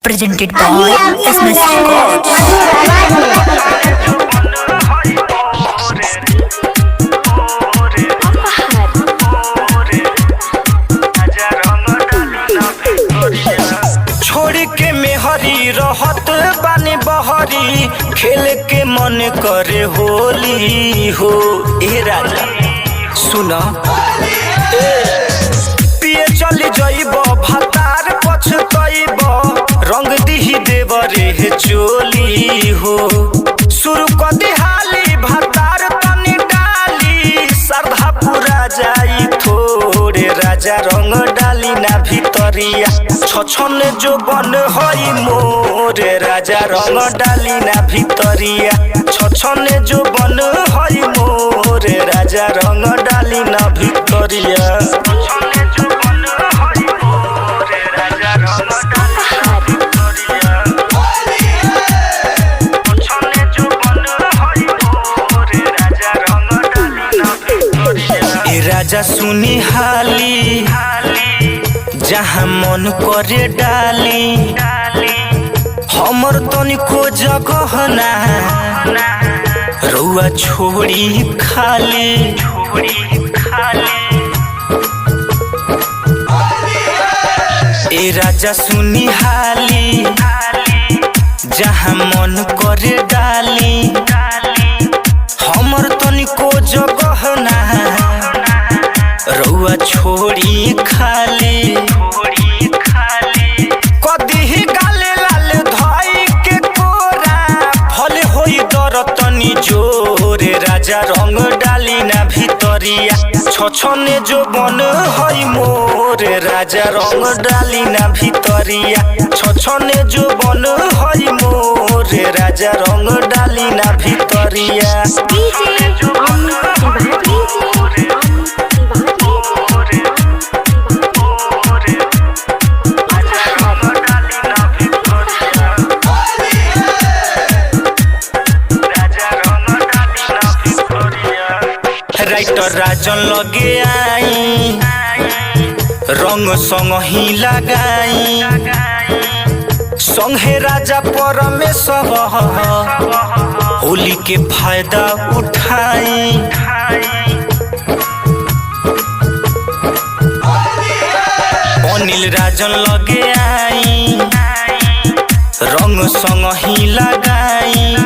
presented by SMS छोड़ के मेहरी रहत बानी बहरी खेल के मन करे होली हो। ए राजा सुना पिए चली जइब भातार पछतइब रंग दिही देवरे हे चोली हो। शुरू कदी हाली भातार तनी डाली श्रद्धा पूरा जाई थोड़े राजा रंग डाली ना भितरिया छछन जो बन हई मोरे राजा रंग डाली ना भितरिया छछन जो बन हई मोरे राजा रंग डाली ना भितरिया राजा सुनी हाली जहाँ मन करे डाली हमर तनिको जगह ना रउआ छोड़ी खाली ए राजा सुनी हाली जहाँ मन करे डाली हमर तनिको जगह ना रउआ छोड़ी खाली कदी गाले लाल धई के कोरा फल होई दर तनी जोरे राजा रंग डाली ना भितरिया छछने जो बन हई मोरे राजा रंग डाली ना भितरिया छछने जो बन हई मोरे राजा रंग डाली ना भितरिया राइटर राजन लगे आई रंग संग ही लगाई संगे राजा परमेश्वर होली के फायदा उठाई अनिल राजन लगे आई रंग संग ही लगाई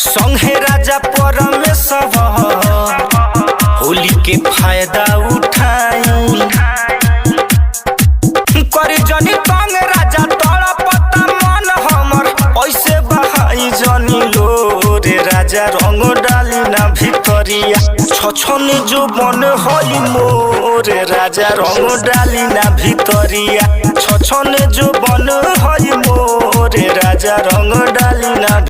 संगे राजा परमेश्वर होली के फायदा उठाई करी जनी तंग राजा तोड़ा पता मन हमर ऐसे बहाई जनी लो रे राजा रंग डाली ना भितरिया छछन जो बन हई मोरे राजा रंग डाली ना भितरिया छछन जो बन हई मोरे राजा रंग डाली ना